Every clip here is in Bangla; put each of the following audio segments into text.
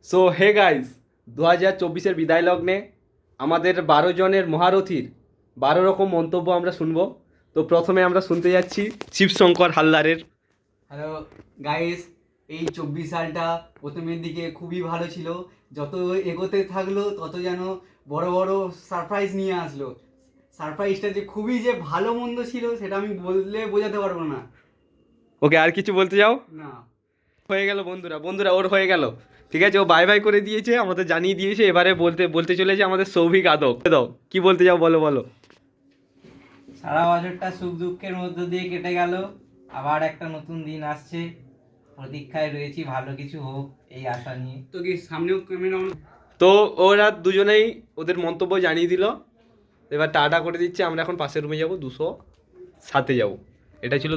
সো হে গাইস, 2024-এর বিদায় লগ্নে আমাদের 12 জনের মহারথীর 12 রকম মন্তব্য আমরা শুনবো। তো প্রথমে আমরা শুনতে যাচ্ছি শিবশঙ্কর হালদারের। হ্যালো গাইস, এই 24 সালটা প্রথমের দিকে খুবই ভালো ছিল। যত এগোতে থাকলো তত যেন বড় বড় সারপ্রাইজ নিয়ে আসলো। সারপ্রাইজটা যে খুবই যে ভালো মন্দ ছিল সেটা আমি বললে বোঝাতে পারবো না। ওকে, আর কিছু বলতে যাও? না, হয়ে গেল বন্ধুরা ওর হয়ে গেল। ঠিক আছে, ও বাই বাই করে দিয়েছে, আমাদের জানিয়ে দিয়েছে। এবারে বলতে চলেছে আমাদের সৌভিক আদক। দাও, কি বলতে যাও বলো। সারা বছরটা সুখ দুঃখের মধ্য দিয়ে কেটে গেল, আবার একটা নতুন দিন আসছে। প্রতীক্ষায় রয়েছি ভালো কিছু হোক এই আশা নিয়ে। তো কি সামনেও ক্যামেরা তো ওরা দুজনেই ওদের মন্তব্য জানিয়ে দিল। এবার টাটা করে দিচ্ছে। আমরা এখন পাশের রুমে যাবো, 207-এ যাবো। এটা ছিল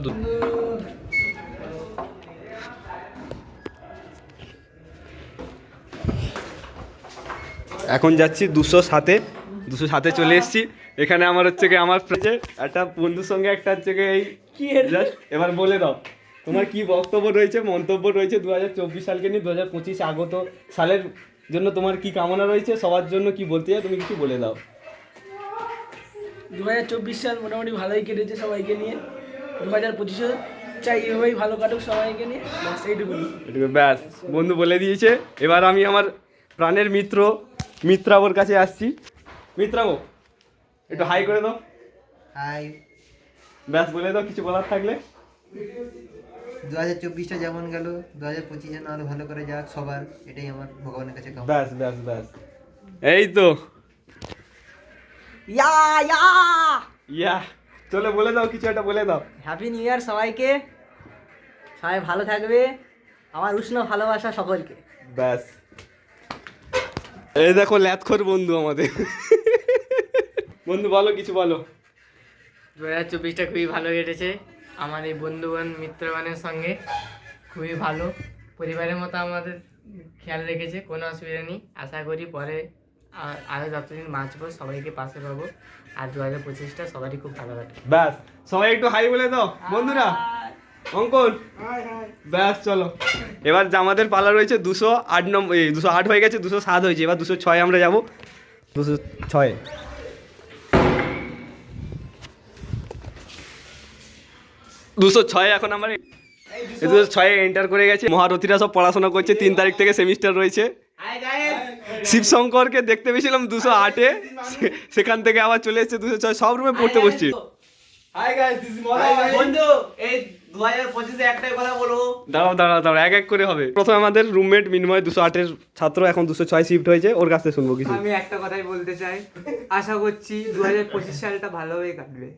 এখন যাচ্ছি 207-এ চলে এসেছি। এখানে আমার হচ্ছে কি আমার একটা বন্ধুর সঙ্গে একটা হচ্ছে কি এই কি এবার বলে দাও তোমার কি বক্তব্য রয়েছে, মন্তব্য রয়েছে 2024 সালকে নিয়ে। 2025 আগত সালের জন্য তোমার কি কামনা রয়েছে, সবার জন্য কি বলতে চাও, তুমি কিছু বলে দাও। 2024 সাল মোটামুটি ভালোই কেটেছে সবাইকে নিয়ে। 2025-ও চাই এভাবেই ভালো কাটুক সবাইকে নিয়ে, ব্যাস এইটুকুনি। ব্যাস, বন্ধু বলে দিয়েছে। এবার আমি আমার প্রাণের মিত্রাবোর কাছে আসছি। মিত্রাবো, একটু হাই করে দাও। হাই। ব্যাস, বলে দাও কিছু বলার থাকলে। 2024টা যেমন গেল 2025 যেন আরো ভালো করে যাক সবার, এটাই আমার ভগবানের কাছে কামনা। ব্যাস এই তো ইয়া চলে বলে দাও, কিছু একটা বলে দাও। হ্যাপি নিউ ইয়ার সবাইকে, সবাই ভালো থাকবে। আমার উষ্ণ ভালোবাসা সকলকে। ব্যাস, এই দেখো ল্যাথখোর বন্ধু আমাদের। বন্ধু বলো, কিছু বলো। 2024টা খুবই ভালো কেটেছে আমার এই বন্ধুগণ মিত্রগণের সঙ্গে। খুবই ভালো, পরিবারের মতো আমাদের খেয়াল রেখেছে, কোনো অসুবিধা নেই। আশা করি পরে আরও যতদিন বাঁচবো সবাইকে পাশে পাবো। আর 2025টা সবারই খুব ভালো কাটে। ব্যাস, সবাই একটু হাই বলে দাও বন্ধুরা। অঙ্কন, ব্যাস চলো। এবার আমাদের পালা রয়েছে 208 নম্বর, 208 হয়ে গেছে, 207 হয়েছে। এবার 206 আমরা যাবো। 206 এখন আমার 206 এন্টার করে গেছে। মহারথীরা সব পড়াশোনা করছে, 3 তারিখ থেকে সেমিস্টার রয়েছে। শিবশঙ্করকে দেখতে পেয়েছিলাম 208-এ, সেখান থেকে আবার চলে এসেছে 206। সব রুমে পড়তে বসছি। বন্ধু, এই 2025-এ একটাই কথা বলবো। দাঁড়াও, এক করে হবে। প্রথমে আমাদের রুমমেট মিনময় 208-এর ছাত্র, এখন 206 শিফট হয়েছে। ওর কাছ থেকে শুনবো কিছু। আমি একটা কথাই বলতে চাই, আশা করছি 2025 সালটা ভালোভাবে কাটবে।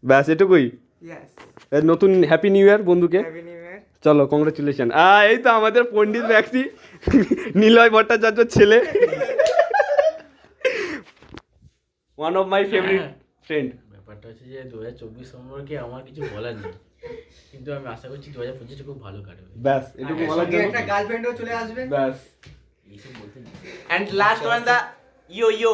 ব্যাস, এটুকুই। ইয়েস, এর নতুন হ্যাপি নিউ ইয়ার বন্ধুকে। Happy new year. চলো, কংগ্রেচুলেশন। এই তো আমাদের পণ্ডিত ব্যক্তি নিলয় ভট্টাচার্যর ছেলে, one of my favourite friend. ব্যাপারটা হচ্ছে যে 2024 সম্পর্কে আমার কিছু বলার নেই, কিন্তু আমি আশা করছি 2025 খুব ভালো কাটবে। ব্যাস, এটুকু বলার জন্য। একটা গার্লফ্রেন্ডও চলে আসবে। ব্যাস, এইসব বলতে নেই। এন্ড লাস্ট ওয়ান দা ইয়ো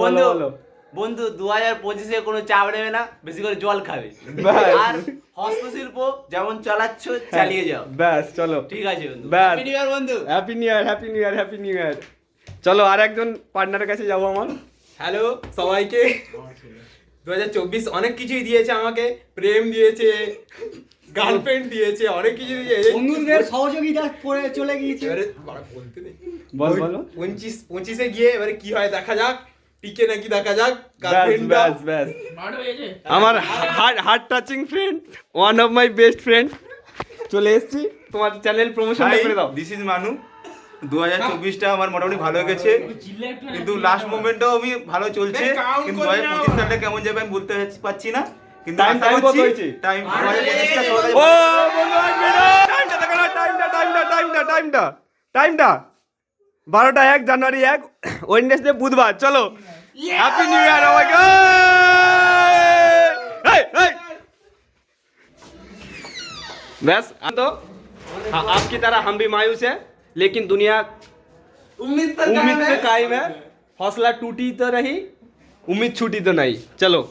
বলো। বন্ধু 2025-এ কোনো চাপ নেবে না, বেশি করে জল খাবে। ব্যাস। আর হস্তশিল্প যেমন চালাচ্ছ চালিয়ে যাও। ব্যাস, চলো। ঠিক আছে বন্ধু, ব্যাস। হ্যাপি নিউ ইয়ার বন্ধু। Happy new year. চলো, আর একজন পার্টনারের কাছে যাবো আমার। হ্যালো সবাইকে। 2024 অনেক কিছুই দিয়েছে আমাকে, প্রেম দিয়েছে, গার্লফ্রেন্ড দিয়েছে, অনেক কিছু দিয়েছে। বন্ধুদের সহযোগিতা করে চলে গিয়েছে। এবারে বলতে নেই। বলো। 25-25-এ গিয়ে এবারে কি হয় দেখা যাক, টিকে নাকি দেখা যাক। ব্যাস। আমার heart touching friend, one of my best friend চলে এসেছি। তোমার চ্যানেল প্রমোশন করে দাও। দিস ইজ মানু। 2024টা আমার মোটামুটি ভালো গেছে, কিন্তু লাস্ট মোমেন্টটাও আমি ভালো চলছে। কিন্তু 2025 সালটা কেমন যাবে আমি বলতে পারছি না, কিন্তু টাইম আশা কত করছি হয়েছে? টাইম 2025টা সবাই ও বন্ধু, টাইমটা 12টা 1 জানুয়ারি 1 ওয়েডনেসডে বুধবার। চলো, হ্যাপি নিউ ইয়ার। ও মাই গড, बस तो आपकी तरह हम भी मायूस है, लेकिन दुनिया उम्मीद पे कायम है। हौसला टूटी तो नहीं, उम्मीद छूटी तो नहीं। चलो।